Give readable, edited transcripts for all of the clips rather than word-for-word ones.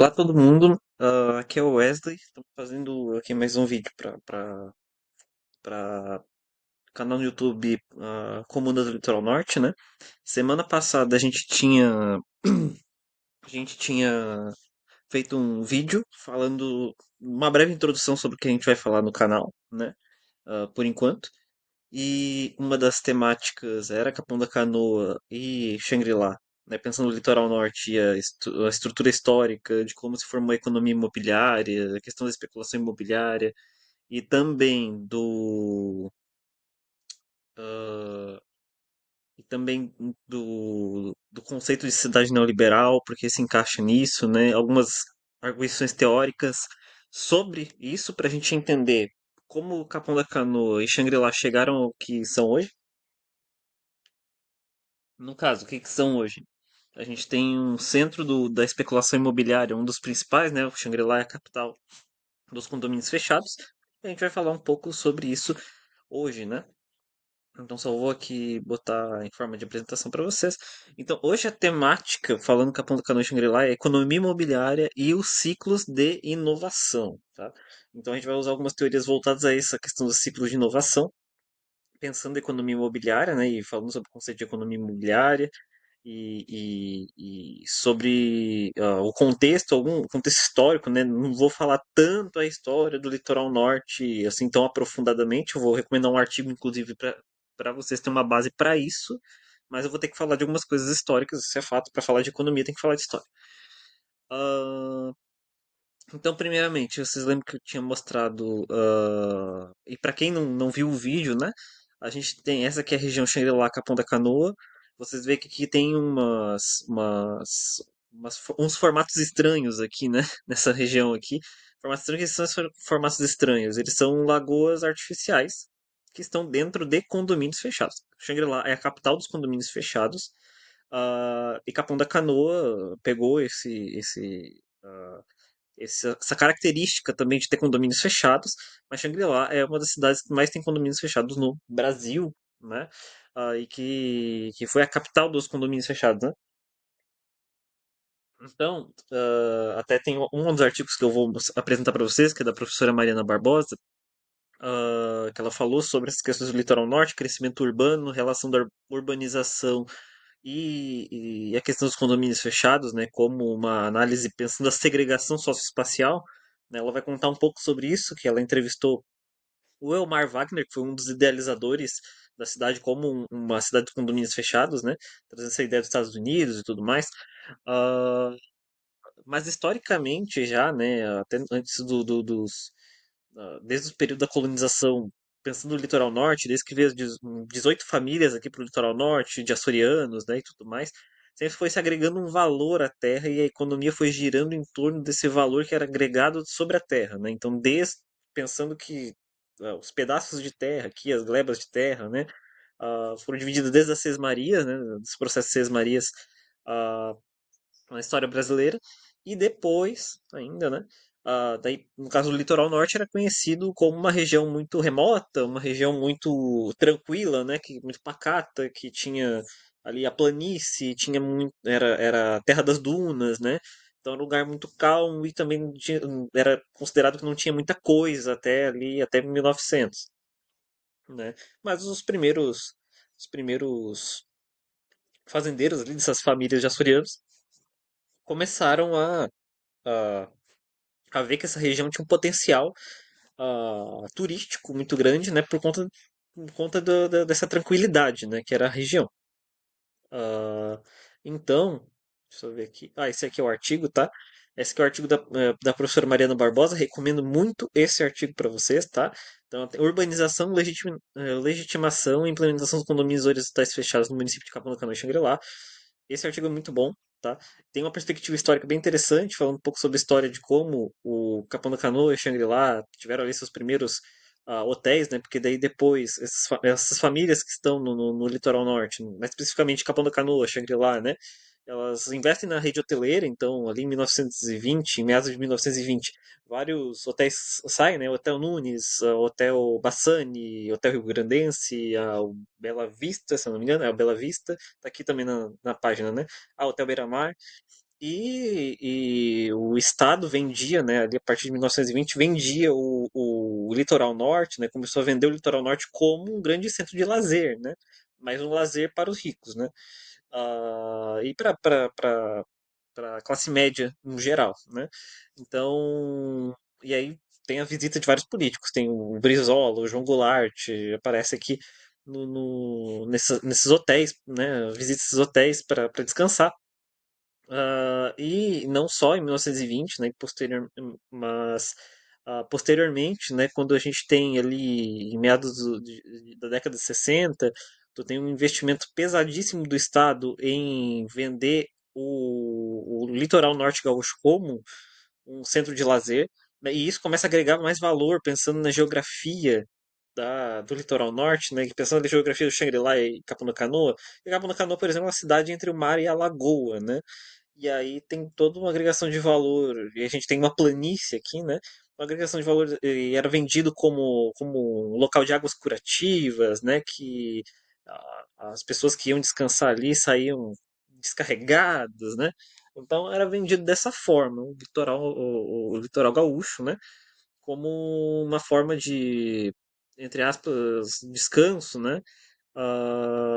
Olá todo mundo, aqui é o Wesley, estamos fazendo aqui mais um vídeo para canal no YouTube, Comunas do Litoral Norte, né? Semana passada a gente tinha feito um vídeo falando uma breve introdução sobre o que a gente vai falar no canal, né? Por enquanto. E uma das temáticas era Capão da Canoa e Shangri-La, né? Pensando no litoral norte e a estrutura histórica de como se formou a economia imobiliária, a questão da especulação imobiliária e também ah, do conceito de cidade neoliberal, porque se encaixa nisso, né? Algumas arguições teóricas sobre isso para a gente entender como o Capão da Canoa e Shangri-La chegaram ao que são hoje. No caso, o que que são hoje? A gente tem um centro da especulação imobiliária, um dos principais, né? O Shangri-La é a capital dos condomínios fechados. E a gente vai falar um pouco sobre isso hoje, né? Então só vou aqui botar em forma de apresentação para vocês. Então hoje a temática, falando Capão do Canoa e Shangri-La, é economia imobiliária e os ciclos de inovação, tá? Então a gente vai usar algumas teorias voltadas a essa questão dos ciclos de inovação, pensando em economia imobiliária, né? E falando sobre o conceito de economia imobiliária e sobre o contexto, algum contexto histórico, né? Não vou falar tanto a história do litoral norte assim tão aprofundadamente. Eu vou recomendar um artigo, inclusive, para vocês terem uma base para isso. Mas eu vou ter que falar de algumas coisas históricas, isso é fato. Para falar de economia, tem que falar de história. Ah, então, primeiramente, vocês lembram que eu tinha mostrado. E para quem não viu o vídeo, né? A gente tem essa aqui é a região Shangri-La, Capão da Canoa. Vocês veem que aqui tem uns formatos estranhos aqui, né? Nessa região aqui. Formatos estranhos, que são esses formatos estranhos. Eles são lagoas artificiais que estão dentro de condomínios fechados. Shangri-La é a capital dos condomínios fechados. E Capão da Canoa pegou essa característica também de ter condomínios fechados, mas Shangri-La é uma das cidades que mais tem condomínios fechados no Brasil, né? E que foi a capital dos condomínios fechados, né? Então, até tem um dos artigos que eu vou apresentar para vocês, que é da professora Mariana Barbosa, que ela falou sobre as questões do litoral norte, crescimento urbano, relação da urbanização e a questão dos condomínios fechados, né, como uma análise pensando a segregação socioespacial, né, ela vai contar um pouco sobre isso, que ela entrevistou o Elmar Wagner, que foi um dos idealizadores da cidade como uma cidade de condomínios fechados, né, trazendo essa ideia dos Estados Unidos e tudo mais. Ah, mas historicamente já, né, até antes desde o período da colonização, pensando no litoral norte, desde que veio as 18 famílias aqui para o litoral norte, de açorianos, né, e tudo mais, sempre foi se agregando um valor à terra e a economia foi girando em torno desse valor que era agregado sobre a terra, né? Então, pensando que os pedaços de terra aqui, as glebas de terra, né, foram divididas desde as sesmarias, né, dos processos de sesmarias, uh, na história brasileira, e depois, ainda, né? Daí, no caso do litoral norte, era conhecido como uma região muito remota, uma região muito tranquila, né? Muito pacata, que tinha ali a planície, era a terra das dunas, né? Então era um lugar muito calmo e também era considerado que não tinha muita coisa até ali, até 1900, né? Mas os primeiros fazendeiros ali dessas famílias de açorianos começaram a, a ver que essa região tinha um potencial turístico muito grande, né, por conta dessa tranquilidade, né, que era a região. Ah, então, deixa eu ver aqui. Esse aqui é o artigo, tá? Esse aqui é o artigo da professora Mariana Barbosa. Recomendo muito esse artigo para vocês, tá? Então, tem urbanização, legitimação e implementação dos condomínios horizontais fechados no município de Capão do Canoa e Xangri-Lá. Esse artigo é muito bom, tá? Tem uma perspectiva histórica bem interessante, falando um pouco sobre a história de como o Capão da Canoa e Shangri-La tiveram ali seus primeiros hotéis, né? Porque daí depois, essas famílias que estão no litoral norte, mais especificamente Capão da Canoa, Shangri-La, né? Elas investem na rede hoteleira, então ali em 1920, em meados de 1920, vários hotéis saem, né? Hotel Nunes, Hotel Bassani, Hotel Rio Grandense, o Bela Vista, se eu não me engano, é o Bela Vista, tá aqui também na página, né? Hotel Beira-Mar. E o Estado vendia, né, ali a partir de 1920, vendia o litoral norte, né, começou a vender o litoral norte como um grande centro de lazer, né, mas um lazer para os ricos, né, e para a classe média no geral, né. Então, e aí tem a visita de vários políticos, tem o Brizola, o João Goulart, aparece aqui nesses hotéis, né, visita esses hotéis para descansar. E não só em 1920, né, mas posteriormente, né, quando a gente tem ali em meados da década de 60, tu tem um investimento pesadíssimo do Estado em vender o litoral norte gaúcho como um centro de lazer, né, e isso começa a agregar mais valor, pensando na geografia do litoral norte, né, pensando na geografia do Xangri-Lá e Capão-da-Canoa. E Capão-da-Canoa, por exemplo, é uma cidade entre o mar e a lagoa, né? E aí tem toda uma agregação de valor. E a gente tem uma planície aqui, né? Uma agregação de valor. E era vendido como um local de águas curativas, né? Que as pessoas que iam descansar ali saíam descarregadas, né? Então era vendido dessa forma, o litoral gaúcho, né? Como uma forma de, entre aspas, descanso, né?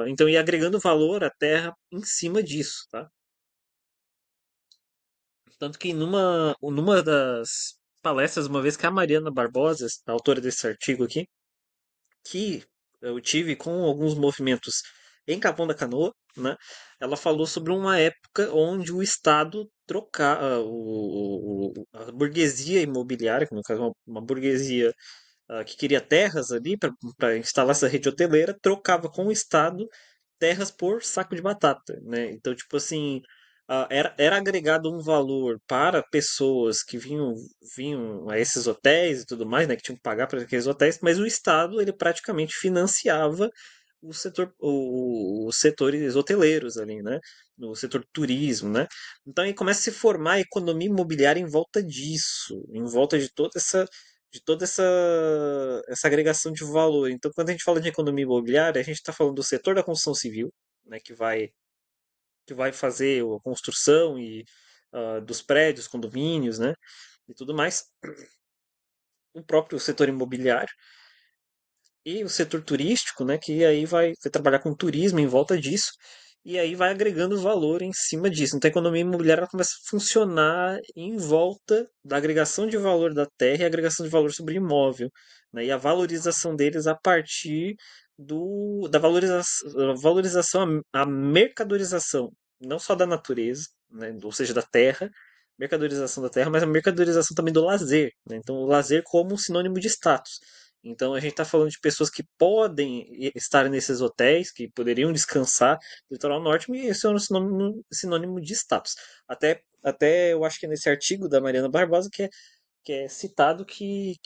Então ia agregando valor à terra em cima disso, tá? Tanto que numa das palestras, uma vez que a Mariana Barbosa, a autora desse artigo aqui, que eu tive com alguns movimentos em Capão da Canoa, né? Ela falou sobre uma época onde o Estado trocava a burguesia imobiliária, que no caso é uma burguesia que queria terras ali para instalar essa rede hoteleira, trocava com o Estado terras por saco de batata, né? Então, tipo assim, era agregado um valor para pessoas que vinham a esses hotéis e tudo mais, né? Que tinham que pagar para aqueles hotéis, mas o Estado, ele praticamente financiava os setores hoteleiros ali, né? No setor turismo, né? Então aí começa a se formar a economia imobiliária em volta disso, em volta de toda essa agregação de valor. Então, quando a gente fala de economia imobiliária, a gente está falando do setor da construção civil, né, que vai fazer a construção dos prédios, condomínios, né, e tudo mais. O próprio setor imobiliário e o setor turístico, né, que aí vai trabalhar com turismo em volta disso, e aí vai agregando valor em cima disso. Então a economia imobiliária ela começa a funcionar em volta da agregação de valor da terra e agregação de valor sobre imóvel, né, e a valorização deles a partir da valorização, a mercadorização, não só da natureza, né, ou seja, da terra, mercadorização da terra, mas a mercadorização também do lazer, né? Então, o lazer como um sinônimo de status. Então a gente está falando de pessoas que podem estar nesses hotéis, que poderiam descansar no litoral norte, e isso é um sinônimo de status. Até eu acho que é nesse artigo da Mariana Barbosa que é citado que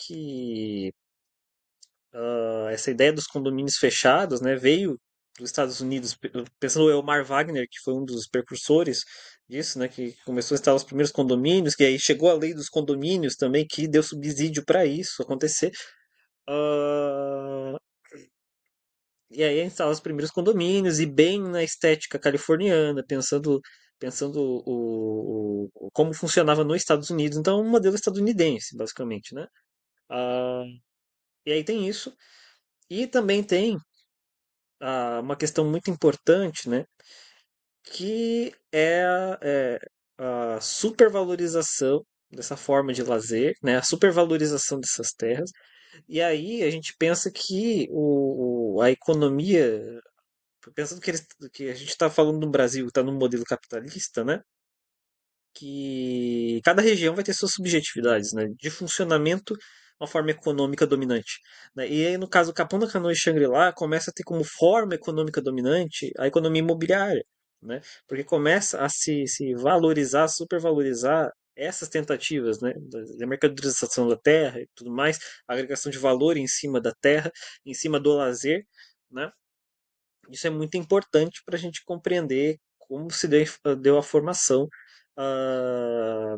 essa ideia dos condomínios fechados, né, veio dos Estados Unidos, pensando o Elmar Wagner, que foi um dos precursores disso, né, que começou a instalar os primeiros condomínios, que aí chegou a lei dos condomínios também, que deu subsídio para isso acontecer. Ah, e aí instala os primeiros condomínios e bem na estética californiana, pensando como funcionava nos Estados Unidos. Então, um modelo estadunidense, basicamente, né? Ah, e aí tem isso. E também tem uma questão muito importante, né? Que é a supervalorização dessa forma de lazer, né? A supervalorização dessas terras. E aí a gente pensa que a economia, pensando que a gente está falando do Brasil, está num modelo capitalista, né? Que cada região vai ter suas subjetividades, né? De funcionamento, uma forma econômica dominante, né? E aí, no caso, Capão da Canoa e Xangri-Lá começa a ter como forma econômica dominante a economia imobiliária, né? Porque começa a se valorizar, supervalorizar essas tentativas, né, da mercadorização da terra e tudo mais, a agregação de valor em cima da terra, em cima do lazer, né? Isso é muito importante para a gente compreender como se deu a formação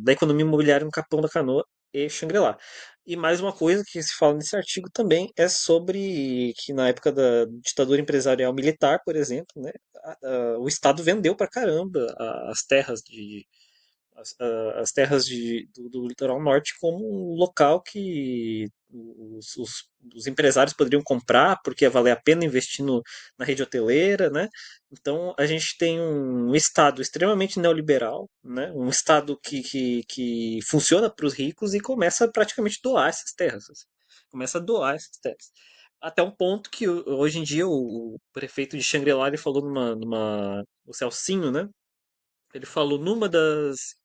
da economia imobiliária no Capão da Canoa e Xangri-Lá. E mais uma coisa que se fala nesse artigo também é sobre que na época da ditadura empresarial militar, por exemplo, né, o Estado vendeu para caramba as terras as terras do litoral norte como um local que os empresários poderiam comprar porque ia valer a pena investir na rede hoteleira, né? Então a gente tem um estado extremamente neoliberal, né? Um estado que funciona para os ricos e começa a praticamente doar essas terras, assim. Começa a doar essas terras. Até um ponto que hoje em dia o prefeito de Xangri-Lá ele falou o Celcinho, né? Ele falou numa das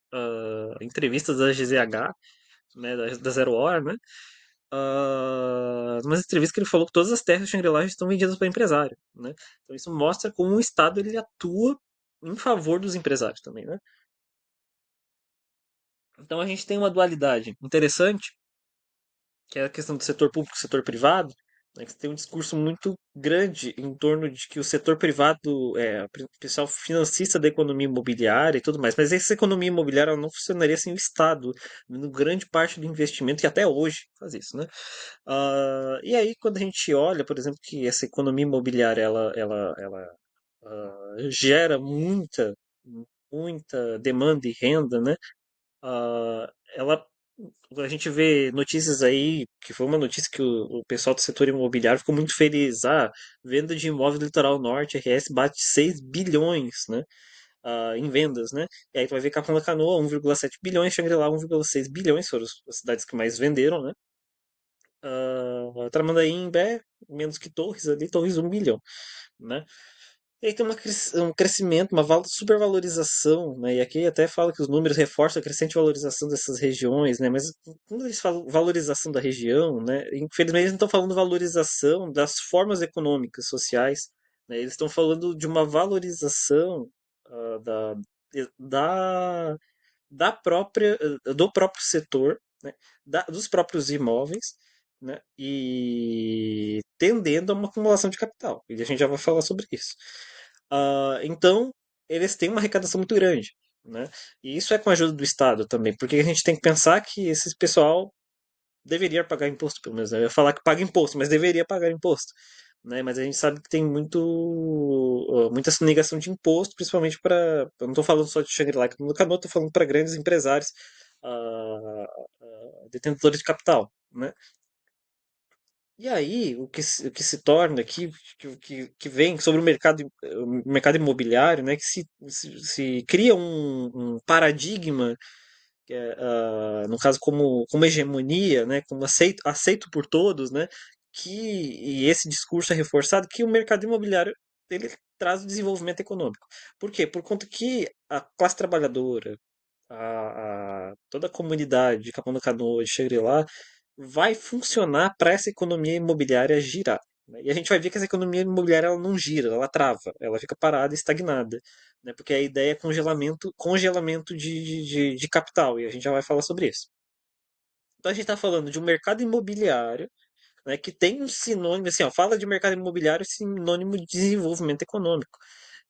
entrevistas da GZH, né, da Zero Hora, né, umas entrevistas que ele falou que todas as terras de Shangri-La estão vendidas para empresário, né. Então isso mostra como o Estado ele atua em favor dos empresários também, né. Então a gente tem uma dualidade interessante, que é a questão do setor público e setor privado, né, que tem um discurso muito grande em torno de que o setor privado é o principal financista da economia imobiliária e tudo mais, mas essa economia imobiliária ela não funcionaria sem o Estado, no grande parte do investimento, que até hoje faz isso, né? E aí, quando a gente olha, por exemplo, que essa economia imobiliária ela gera muita demanda e renda, né? Ela a gente vê notícias aí, que foi uma notícia que o pessoal do setor imobiliário ficou muito feliz. Venda de imóvel no Litoral Norte, RS bate 6 bilhões, né? Em vendas, né? E aí tu vai ver Capão da Canoa, 1,7 bilhões, Xangri-Lá, 1,6 bilhões, foram as cidades que mais venderam, né? Tramandaí, menos que Torres ali, Torres 1 bilhão, né? E aí tem um crescimento, uma supervalorização, né? E aqui até fala que os números reforçam a crescente valorização dessas regiões, né? Mas quando eles falam valorização da região, né? Infelizmente eles não estão falando valorização das formas econômicas, sociais, né? Eles estão falando de uma valorização ah, da, da, do próprio setor, né? Dos próprios imóveis, né? E tendendo a uma acumulação de capital. E a gente já vai falar sobre isso. Então, eles têm uma arrecadação muito grande, né? E isso é com a ajuda do Estado também, porque a gente tem que pensar que esse pessoal deveria pagar imposto, pelo menos, né? Eu ia falar que paga imposto, mas deveria pagar imposto, né? Mas a gente sabe que tem muita sonegação de imposto, principalmente para. Eu não estou falando só de Shangri-La e no Canoa, estou falando para grandes empresários, detentores de capital, né? E aí, o que se torna aqui, que vem sobre o mercado imobiliário, né, que se cria um paradigma, no caso como hegemonia, né, como aceito por todos, né, e esse discurso é reforçado, que o mercado imobiliário ele traz o desenvolvimento econômico. Por quê? Por conta que a classe trabalhadora, toda a comunidade de Capão da Canoa, de Xangri-Lá, vai funcionar para essa economia imobiliária girar, né? E a gente vai ver que essa economia imobiliária ela não gira, ela trava, ela fica parada, estagnada, né? Porque a ideia é congelamento de capital, e a gente já vai falar sobre isso. Então a gente está falando de um mercado imobiliário, né, que tem um sinônimo, assim, ó, fala de mercado imobiliário sinônimo de desenvolvimento econômico.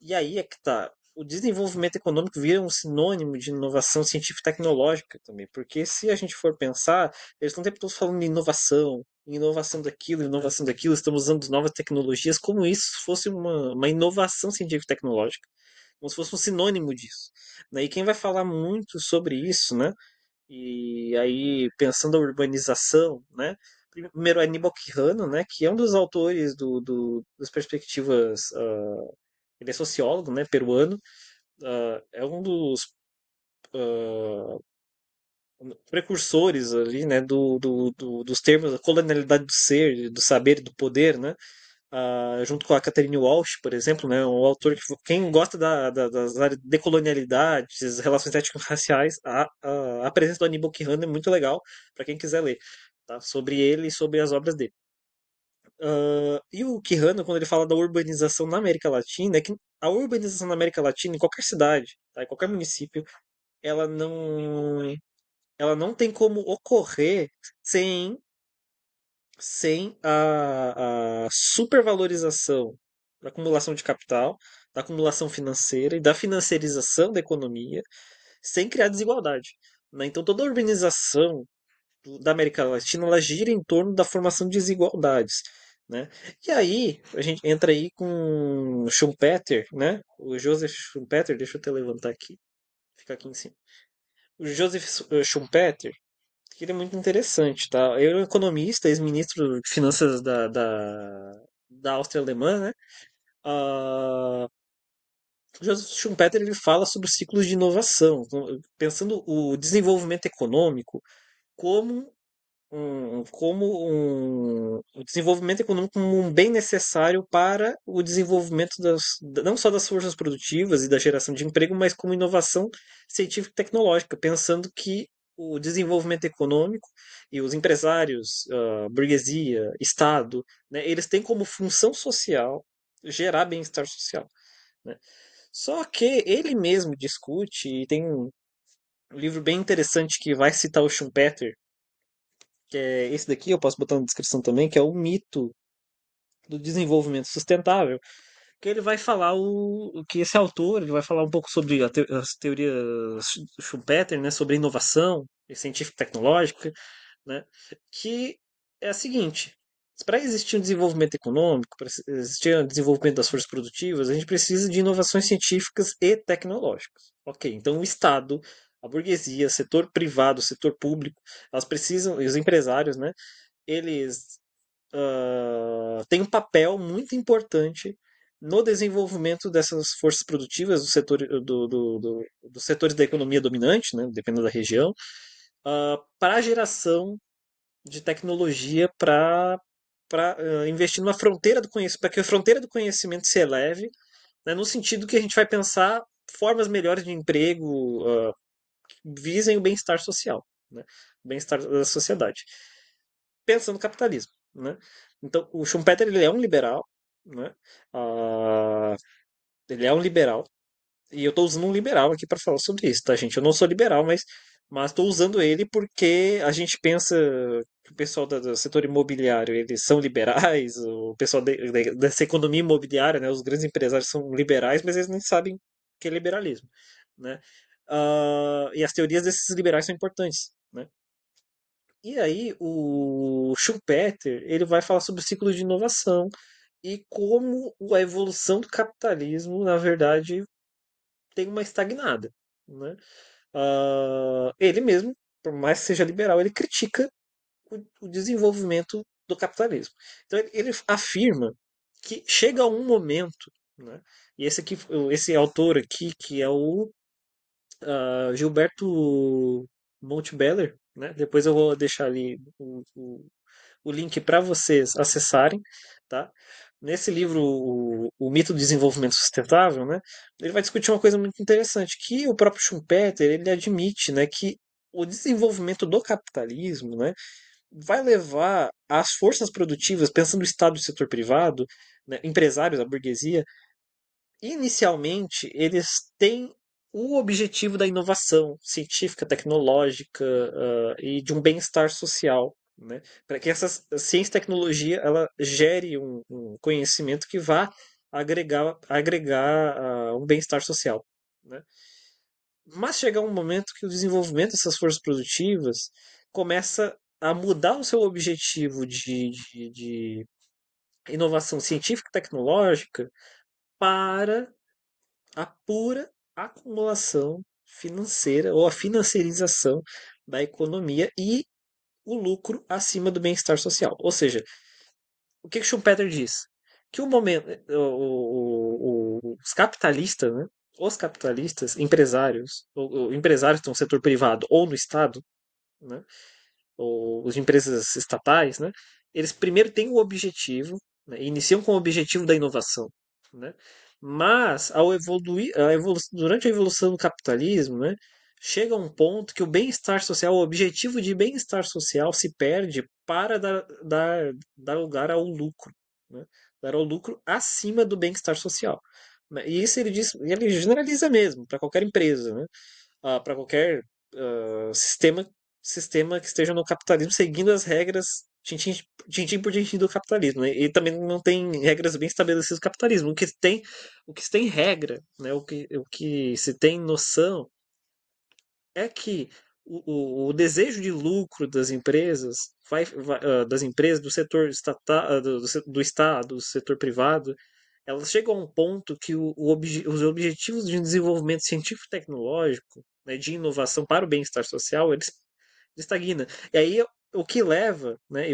E aí é que tá. O desenvolvimento econômico vira um sinônimo de inovação científica e tecnológica também, porque se a gente for pensar, eles estão o tempo todo falando de inovação daquilo, estamos usando novas tecnologias, como isso fosse uma inovação científica e tecnológica, como se fosse um sinônimo disso, né? E quem vai falar muito sobre isso, né? E aí, pensando a urbanização, né? Primeiro, Aníbal Quijano, né? Que é um dos autores das perspectivas. Ele é sociólogo, né? Peruano. É um dos ah, precursores ali, né? Dos termos da colonialidade do ser, do saber e do poder, né? Junto com a Catherine Walsh, por exemplo, né, um autor que quem gosta das áreas de decolonialidade, das relações étnico-raciais, a presença do Aníbal Quijano é muito legal para quem quiser ler, tá? Sobre ele e sobre as obras dele. E o Quijano, quando ele fala da urbanização na América Latina, é que a urbanização na América Latina, em qualquer cidade, tá? Em qualquer município, ela não, ela não tem como ocorrer sem a supervalorização da acumulação de capital, da acumulação financeira e da financiarização da economia, sem criar desigualdade, né? Então, toda a urbanização da América Latina ela gira em torno da formação de desigualdades. Né? E aí, a gente entra aí com Schumpeter, né? O Joseph Schumpeter, deixa eu até levantar aqui, fica aqui em cima. o Joseph Schumpeter, que ele é muito interessante, tá? Ele é um economista, ex-ministro de finanças da Áustria Alemã, né? Ah, o Joseph Schumpeter ele fala sobre os ciclos de inovação, pensando o desenvolvimento econômico como o desenvolvimento econômico como um bem necessário para o desenvolvimento não só das forças produtivas e da geração de emprego, mas como inovação científica e tecnológica, pensando que o desenvolvimento econômico e os empresários, burguesia, Estado, né, eles têm como função social gerar bem-estar social, né? Só que ele mesmo discute, e tem um livro bem interessante que vai citar o Schumpeter, que é esse daqui, eu posso botar na descrição também, que é o mito do desenvolvimento sustentável, que ele vai falar que esse autor, ele vai falar um pouco sobre as teorias Schumpeter, né, sobre inovação científica e tecnológica, né, que é a seguinte: para existir um desenvolvimento econômico, para existir um desenvolvimento das forças produtivas, a gente precisa de inovações científicas e tecnológicas. Ok, então o Estado, a burguesia, o setor privado, o setor público, elas precisam, e os empresários, né, eles têm um papel muito importante no desenvolvimento dessas forças produtivas dos setores da economia dominante, né, dependendo da região, para a geração de tecnologia para investir numa fronteira do conhecimento, para que a fronteira do conhecimento se eleve, né, no sentido que a gente vai pensar formas melhores de emprego, que visem o bem-estar social, né, o bem-estar da sociedade, pensando no capitalismo, né? Então, o Schumpeter ele é um liberal, né? Ah, ele é um liberal, e eu estou usando um liberal aqui para falar sobre isso, tá, gente? Eu não sou liberal, mas estou usando ele porque a gente pensa que o pessoal do setor imobiliário eles são liberais, o pessoal dessa economia imobiliária, né, os grandes empresários são liberais, mas eles nem sabem o que é liberalismo, né? E as teorias desses liberais são importantes, né? E aí o Schumpeter ele vai falar sobre o ciclo de inovação e como a evolução do capitalismo, na verdade, tem uma estagnada, né? Ele mesmo, por mais que seja liberal, ele critica o desenvolvimento do capitalismo. Então ele afirma que chega um momento, né? E esse autor aqui, que é o Gilberto Montebeller, né? Depois eu vou deixar ali o link para vocês acessarem, tá? Nesse livro, o Mito do Desenvolvimento Sustentável, né, ele vai discutir uma coisa muito interessante, que o próprio Schumpeter, ele admite, né, que o desenvolvimento do capitalismo, né, vai levar as forças produtivas, pensando no Estado e no setor privado, né, empresários, a burguesia, inicialmente eles têm o objetivo da inovação científica, tecnológica, e de um bem-estar social, né? Para que essa ciência e tecnologia ela gere um conhecimento que vá agregar um bem-estar social, né? Mas chega um momento que o desenvolvimento dessas forças produtivas começa a mudar o seu objetivo de inovação científica e tecnológica para a pura acumulação financeira ou a financiarização da economia e o lucro acima do bem-estar social. Ou seja, o que Schumpeter diz? Que o momento, os capitalistas, né? Os capitalistas, empresários, ou empresários no setor privado ou no Estado, né? Ou as empresas estatais, né? Eles primeiro têm o objetivo, né? Iniciam com o objetivo da inovação, né? Mas ao evoluir, durante a evolução do capitalismo, né? Chega um ponto que o bem-estar social, o objetivo de bem-estar social se perde para dar lugar ao lucro, né? Dar ao lucro acima do bem-estar social, né? E isso ele generaliza mesmo para qualquer empresa, né? Para qualquer sistema que esteja no capitalismo, seguindo as regras tintim por tintim do capitalismo, né? E também não tem regras bem estabelecidas do capitalismo. O que se tem regra, né? O que se tem noção é que o desejo de lucro das empresas das empresas do setor estatal, do Estado, do setor privado, elas chegam a um ponto que os objetivos de desenvolvimento científico e tecnológico, né, de inovação para o bem-estar social, ele estagna. E aí o que leva, né,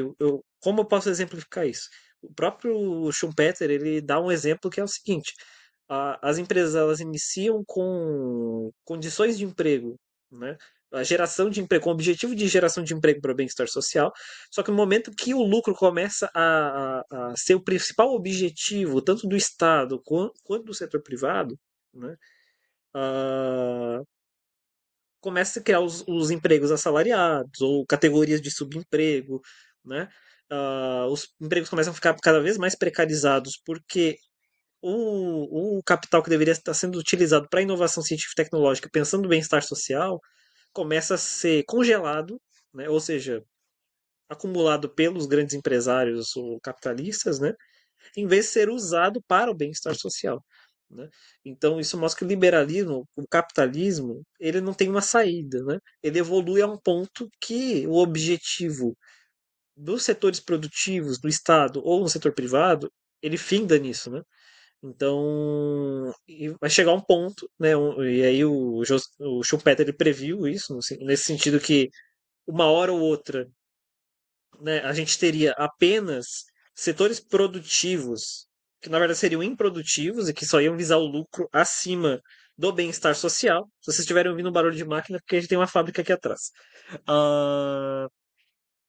como eu posso exemplificar isso? O próprio Schumpeter, ele dá um exemplo que é o seguinte: as empresas elas iniciam com condições de emprego, né? A geração de emprego, com o objetivo de geração de emprego para o bem-estar social, só que no momento que o lucro começa a ser o principal objetivo, tanto do Estado quanto do setor privado, né? ah, Começa a criar os empregos assalariados ou categorias de subemprego, né? Os empregos começam a ficar cada vez mais precarizados porque o capital que deveria estar sendo utilizado para inovação científica e tecnológica, pensando no bem-estar social, começa a ser congelado, né? Ou seja, acumulado pelos grandes empresários ou capitalistas, né? Em vez de ser usado para o bem-estar social. Né? Então isso mostra que o liberalismo, o capitalismo, ele não tem uma saída, né? Ele evolui a um ponto que o objetivo dos setores produtivos do Estado ou no setor privado, ele finda nisso, né? Então, vai chegar um ponto, né? E aí o Schumpeter ele previu isso, nesse sentido que uma hora ou outra, né, a gente teria apenas setores produtivos que na verdade seriam improdutivos e que só iam visar o lucro acima do bem-estar social. Se vocês estiverem ouvindo um barulho de máquina, é porque a gente tem uma fábrica aqui atrás. Ah,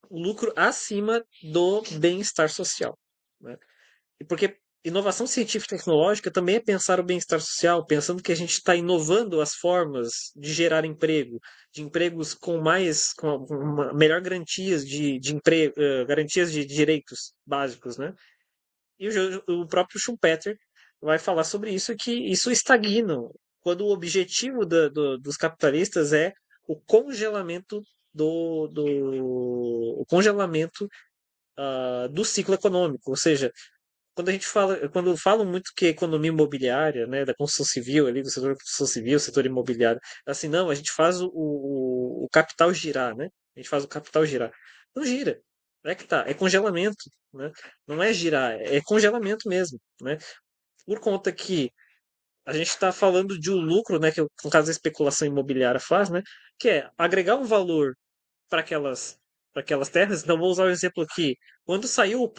o lucro acima do bem-estar social. Né? E porque inovação científica e tecnológica também é pensar o bem-estar social, pensando que a gente está inovando as formas de gerar emprego, de empregos com uma melhor garantias de emprego, garantias de direitos básicos, né? E o próprio Schumpeter vai falar sobre isso, que isso estagna, quando o objetivo dos capitalistas é o congelamento o congelamento do ciclo econômico, ou seja, quando falam muito que a economia imobiliária, né, da construção civil ali, do setor da construção civil, setor imobiliário, assim, não, a gente faz o capital girar, né? A gente faz o capital girar. Não gira. É que tá, é congelamento, né? Não é girar, é congelamento mesmo, né? Por conta que a gente está falando de um lucro, né, que no caso a especulação imobiliária faz, né, que é agregar um valor para aquelas terras. Então, vou usar o exemplo aqui. Quando saiu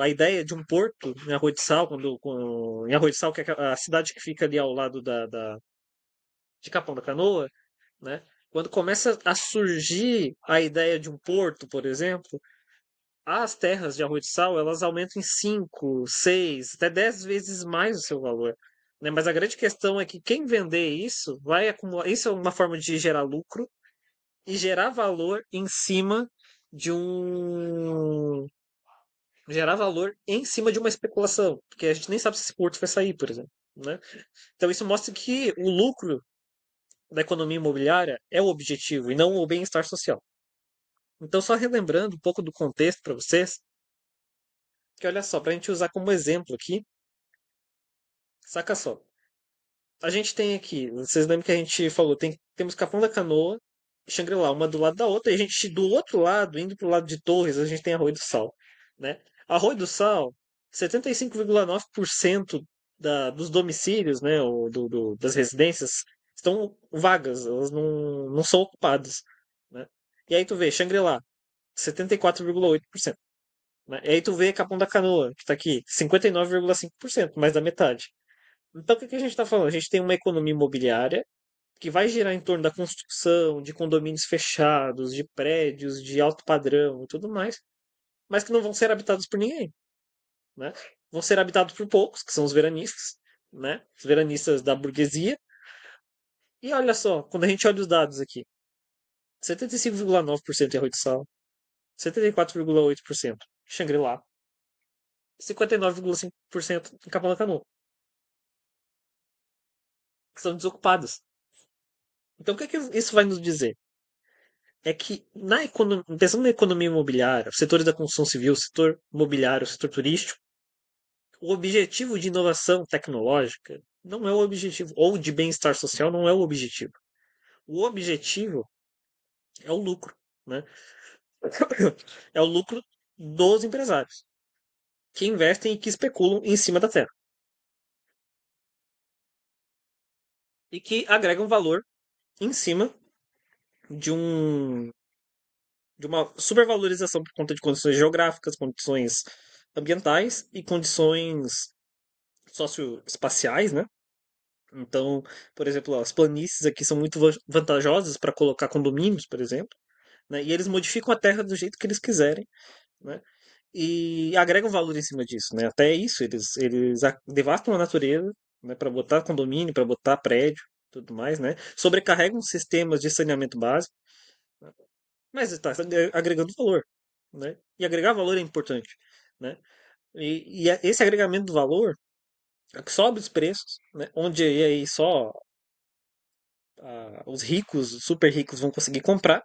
a ideia de um porto em Arroio de Sal, em Arroio de Sal, que é a cidade que fica ali ao lado de Capão da Canoa, né? Quando começa a surgir a ideia de um porto, por exemplo, as terras de Arroio de Sal, elas aumentam em 5, 6, até 10 vezes mais o seu valor. Né? Mas a grande questão é que quem vender isso vai acumular. Isso é uma forma de gerar lucro e gerar valor em cima de um. Gerar valor em cima de uma especulação, porque a gente nem sabe se esse porto vai sair, por exemplo. Né? Então isso mostra que o lucro da economia imobiliária é o objetivo e não o bem-estar social. Então, só relembrando um pouco do contexto para vocês, que olha só, para a gente usar como exemplo aqui, saca só. A gente tem aqui, vocês lembram que a gente falou, temos Capão da Canoa e Xangri-Lá, uma do lado da outra, e a gente do outro lado, indo para o lado de Torres, a gente tem Arroio do Sal, né? Arroio do Sal, 75,9% dos domicílios, né, das residências estão vagas, elas não são ocupadas, né? E aí tu vê Xangri-Lá, 74,8%, né? E aí tu vê Capão da Canoa, que está aqui, 59,5%, mais da metade. Então, o que que a gente está falando? A gente tem uma economia imobiliária que vai girar em torno da construção de condomínios fechados, de prédios de alto padrão e tudo mais, mas que não vão ser habitados por ninguém, né? Vão ser habitados por poucos, que são os veranistas, né? Os veranistas da burguesia. E olha só, quando a gente olha os dados aqui, 75,9% em Arroio de Sal, 74,8% em Xangri-Lá, 59,5% em Capão da Canoa, que são desocupados. Então, o que, que isso vai nos dizer? É que pensando na economia imobiliária, setores da construção civil, setor imobiliário, setor turístico, o objetivo de inovação tecnológica não é o objetivo, ou de bem-estar social não é o objetivo. O objetivo é o lucro, né? É o lucro dos empresários que investem e que especulam em cima da terra e que agregam valor em cima de um de uma supervalorização por conta de condições geográficas, condições ambientais e condições socioespaciais, né? Então, por exemplo, as planícies aqui são muito vantajosas para colocar condomínios, por exemplo, né? E eles modificam a terra do jeito que eles quiserem, né? E agregam valor em cima disso, né? Até isso, eles devastam a natureza, né? Para botar condomínio, para botar prédio, tudo mais, né? Sobrecarregam sistemas de saneamento básico, né? Mas está agregando valor, né? E agregar valor é importante, né? E esse agregamento do valor é que sobe os preços, né? Onde aí só os ricos, os super ricos vão conseguir comprar,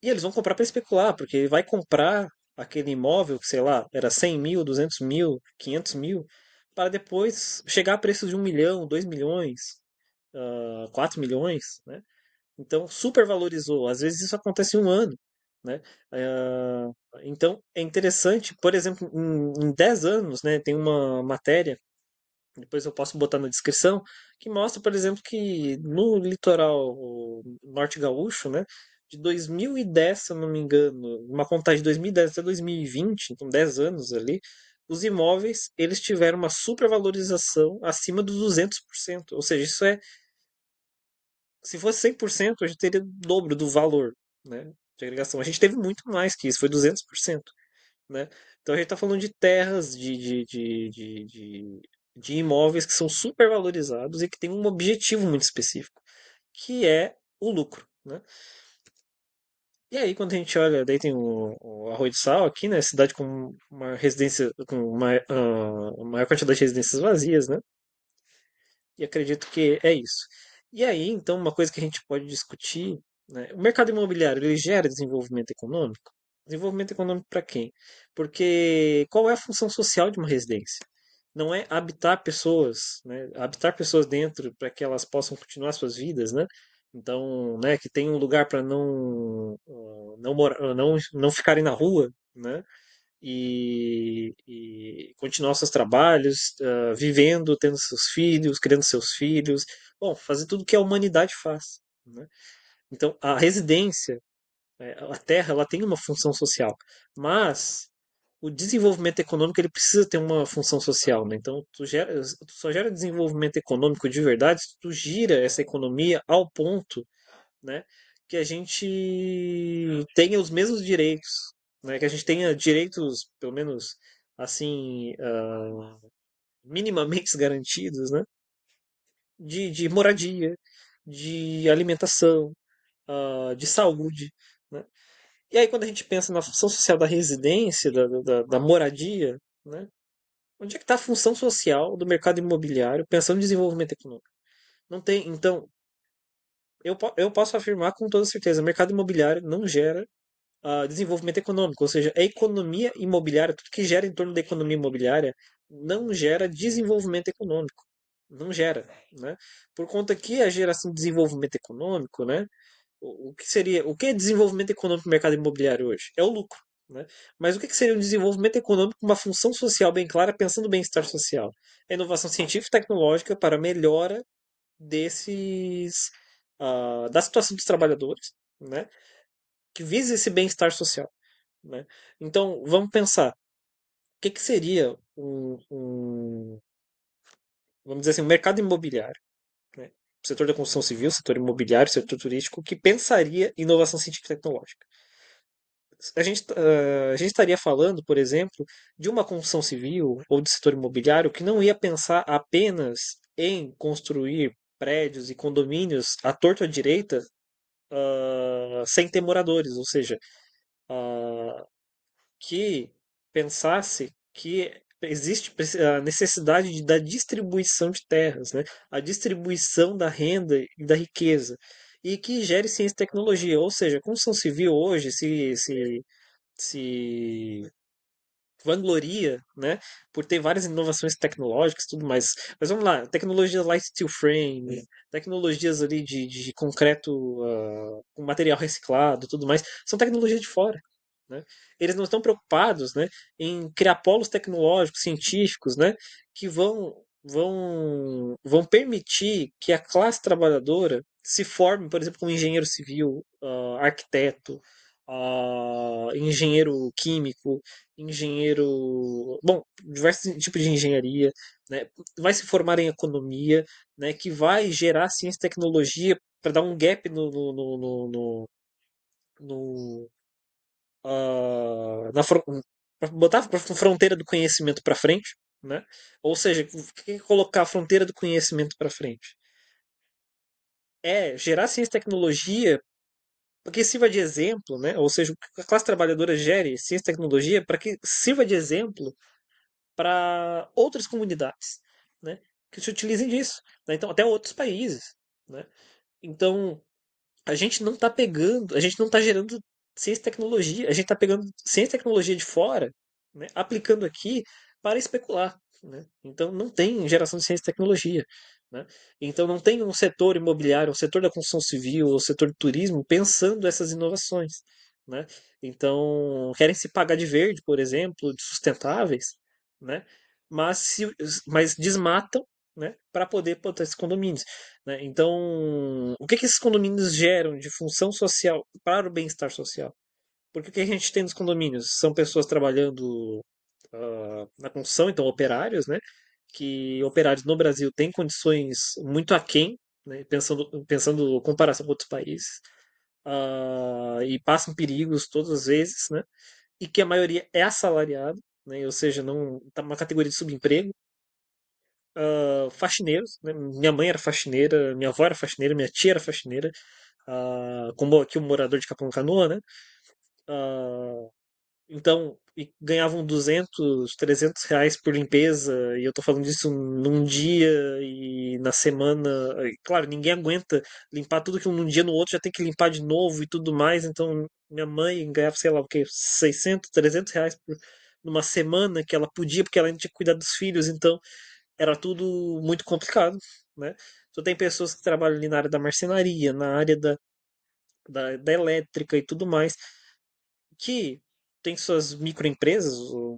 e eles vão comprar para especular, porque ele vai comprar aquele imóvel que, sei lá, era 100 mil, 200 mil, 500 mil, para depois chegar a preços de 1 milhão, 2 milhões, 4 milhões, né? Então, supervalorizou. Às vezes isso acontece em um ano, né? Ah, então, é interessante, por exemplo, em 10 anos, né, tem uma matéria, depois eu posso botar na descrição, que mostra, por exemplo, que no litoral norte gaúcho, né, de 2010, se eu não me engano, uma contagem de 2010 até 2020, então 10 anos ali, os imóveis, eles tiveram uma supervalorização acima dos 200%. Ou seja, isso é, se fosse 100%, a gente teria o dobro do valor, né, de agregação. A gente teve muito mais que isso, foi 200%, né? Então a gente está falando de terras, de imóveis que são super valorizados e que têm um objetivo muito específico, que é o lucro, né? E aí, quando a gente olha, daí tem o Arroio do Sal aqui, né? Cidade com uma residência, com uma maior quantidade de residências vazias, né? E acredito que é isso. E aí, então, uma coisa que a gente pode discutir, né? O mercado imobiliário, ele gera desenvolvimento econômico? Desenvolvimento econômico para quem? Porque qual é a função social de uma residência? Não é habitar pessoas, né? Habitar pessoas dentro para que elas possam continuar suas vidas, né? Então, né, que tem um lugar para não morar, não ficarem na rua, né? E continuar seus trabalhos, vivendo, tendo seus filhos, criando seus filhos, bom, fazer tudo que a humanidade faz, né? Então, a residência, a terra, ela tem uma função social, mas o desenvolvimento econômico ele precisa ter uma função social, né? Então, tu só gera desenvolvimento econômico de verdade se tu gira essa economia ao ponto, né, que a gente tenha os mesmos direitos, né, que a gente tenha direitos, pelo menos assim, minimamente garantidos, né, de moradia, de alimentação, de saúde, né? E aí quando a gente pensa na função social da residência, da moradia, né, onde é que está a função social do mercado imobiliário pensando em desenvolvimento econômico? Não tem, então, eu posso afirmar com toda certeza, o mercado imobiliário não gera desenvolvimento econômico, ou seja, a economia imobiliária, tudo que gera em torno da economia imobiliária, não gera desenvolvimento econômico. Não gera, né? Por conta que a geração de desenvolvimento econômico, né? O que é desenvolvimento econômico no mercado imobiliário hoje? É o lucro, né? Mas o que seria um desenvolvimento econômico com uma função social bem clara, pensando no bem-estar social? É inovação científica e tecnológica para a melhora desses da situação dos trabalhadores, né? Que visa esse bem-estar social, né? Então, vamos pensar, o que seria vamos dizer assim, um mercado imobiliário, né? O setor da construção civil, setor imobiliário, setor turístico, que pensaria em inovação científica e tecnológica. A gente estaria falando, por exemplo, de uma construção civil ou de setor imobiliário que não ia pensar apenas em construir prédios e condomínios à torta à direita, sem ter moradores, ou seja, uh, que pensasse que existe a necessidade da distribuição de terras, né? A distribuição da renda e da riqueza, e que gere ciência e tecnologia. Ou seja, a construção civil hoje se vangloria, né, por ter várias inovações tecnológicas e tudo mais. Mas vamos lá, tecnologias light steel frame, tecnologias ali de concreto com material reciclado, tudo mais, são tecnologias de fora, né? Eles não estão preocupados, né, em criar polos tecnológicos, científicos, né, que vão permitir que a classe trabalhadora se forme, por exemplo, como engenheiro civil, arquiteto, engenheiro químico, engenheiro, bom, diversos tipos de engenharia, né? Vai se formar em economia, né? Que vai gerar ciência e tecnologia para dar um gap no, na pra botar a fronteira do conhecimento para frente, né? Ou seja, o que é colocar a fronteira do conhecimento para frente? É gerar ciência e tecnologia porque sirva de exemplo, né? Ou seja, que a classe trabalhadora gere ciência e tecnologia para que sirva de exemplo para outras comunidades, né? Que se utilizem disso, né? Então, até outros países, né? Então, a gente não está pegando, a gente não está gerando ciência e tecnologia, a gente está pegando ciência e tecnologia de fora, né, aplicando aqui para especular. Né? Então não tem geração de ciência e tecnologia. Né? Então não tem um setor imobiliário, um setor da construção civil, um setor de turismo pensando essas inovações. Né? Então querem se pagar de verde, por exemplo, de sustentáveis, né? mas, se, mas desmatam, né, para poder botar esses condomínios. Né? Então, o que, que esses condomínios geram de função social para o bem-estar social? Porque o que a gente tem nos condomínios? São pessoas trabalhando na construção, então operários, né? Que operários no Brasil têm condições muito aquém, né? Pensando em comparação com outros países, e passam perigos todas as vezes, né? E que a maioria é assalariado, né? Ou seja, não está numa categoria de subemprego, faxineiros, né? Minha mãe era faxineira, minha avó era faxineira, minha tia era faxineira, como aqui o morador de Capão Canoa, né? Ah, então, e ganhavam 200, 300 reais por limpeza, e eu tô falando disso num dia e na semana. E, claro, ninguém aguenta limpar tudo que num dia no outro já tem que limpar de novo e tudo mais. Então, minha mãe ganhava, sei lá, o quê, 600, 300 reais numa semana que ela podia, porque ela ainda tinha que cuidar dos filhos. Então, era tudo muito complicado, né? Então tem pessoas que trabalham ali na área da marcenaria, na área da elétrica e tudo mais, que tem suas microempresas, ou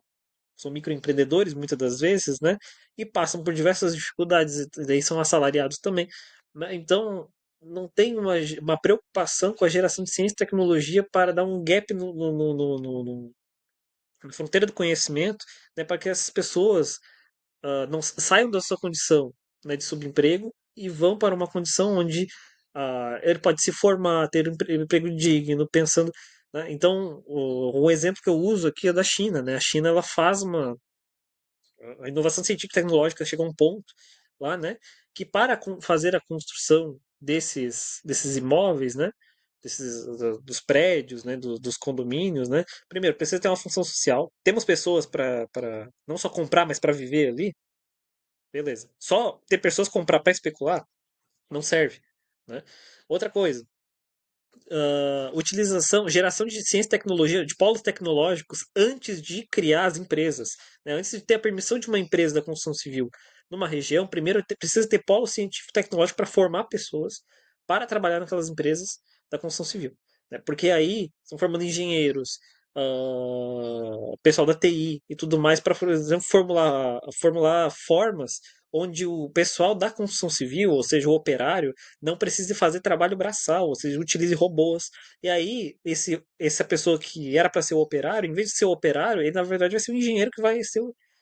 são microempreendedores muitas das vezes, né? E passam por diversas dificuldades, e daí são assalariados também. Né? Então, não tem uma preocupação com a geração de ciência e tecnologia para dar um gap na fronteira do conhecimento, né? Para que essas pessoas não saiam da sua condição, né, de subemprego e vão para uma condição onde ele pode se formar, ter um emprego digno, pensando. Né? Então, um exemplo que eu uso aqui é da China. Né? A China ela faz a inovação científica e tecnológica chega a um ponto lá, né, que para fazer a construção desses imóveis, né, dos prédios, né, dos condomínios, né, primeiro precisa ter uma função social. Temos pessoas para não só comprar, mas para viver ali. Beleza. Só ter pessoas comprar para especular não serve, né? Outra coisa, utilização, geração de ciência e tecnologia, de polos tecnológicos antes de criar as empresas. Né? Antes de ter a permissão de uma empresa da construção civil numa região, primeiro precisa ter polo científico e tecnológico para formar pessoas para trabalhar naquelas empresas da construção civil. Né? Porque aí estão formando engenheiros, pessoal da TI e tudo mais para, por exemplo, formular formas onde o pessoal da construção civil, ou seja, o operário, não precise fazer trabalho braçal, ou seja, utilize robôs. E aí, essa pessoa que era para ser o operário, em vez de ser o operário, ele na verdade vai ser o engenheiro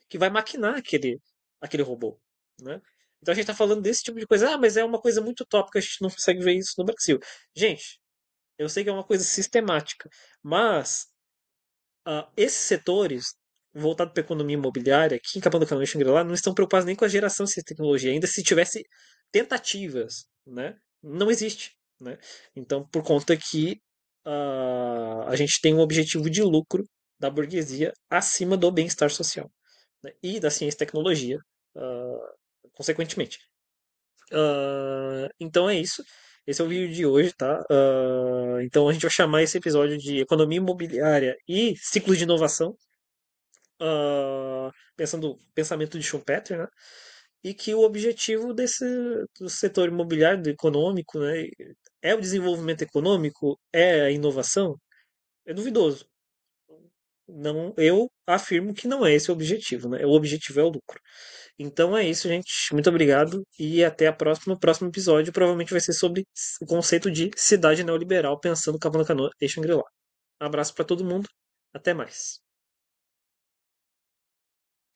que vai maquinar aquele robô, né? Então a gente está falando desse tipo de coisa. Ah, mas é uma coisa muito tópica, a gente não consegue ver isso no Brasil. Gente, eu sei que é uma coisa sistemática, mas esses setores voltados para a economia imobiliária, aqui em Capão do Canoa e Xangri-Lá, não estão preocupados nem com a geração de tecnologia. Ainda se tivesse tentativas, né? Não existe, né? Então, por conta que a gente tem um objetivo de lucro da burguesia acima do bem-estar social, né? E da ciência e tecnologia, consequentemente. Então é isso. Esse é o vídeo de hoje, tá? Então a gente vai chamar esse episódio de Economia Imobiliária e Ciclos de Inovação, pensando pensamento de Schumpeter, né? E que o objetivo do setor imobiliário, do econômico, né, é o desenvolvimento econômico, é a inovação, é duvidoso. Não, eu afirmo que não é esse o objetivo, né? O objetivo é o lucro. Então é isso, gente. Muito obrigado e até a próxima. O próximo episódio provavelmente vai ser sobre o conceito de cidade neoliberal pensando Capão da Canoa e Shangri-La. Abraço para todo mundo. Até mais.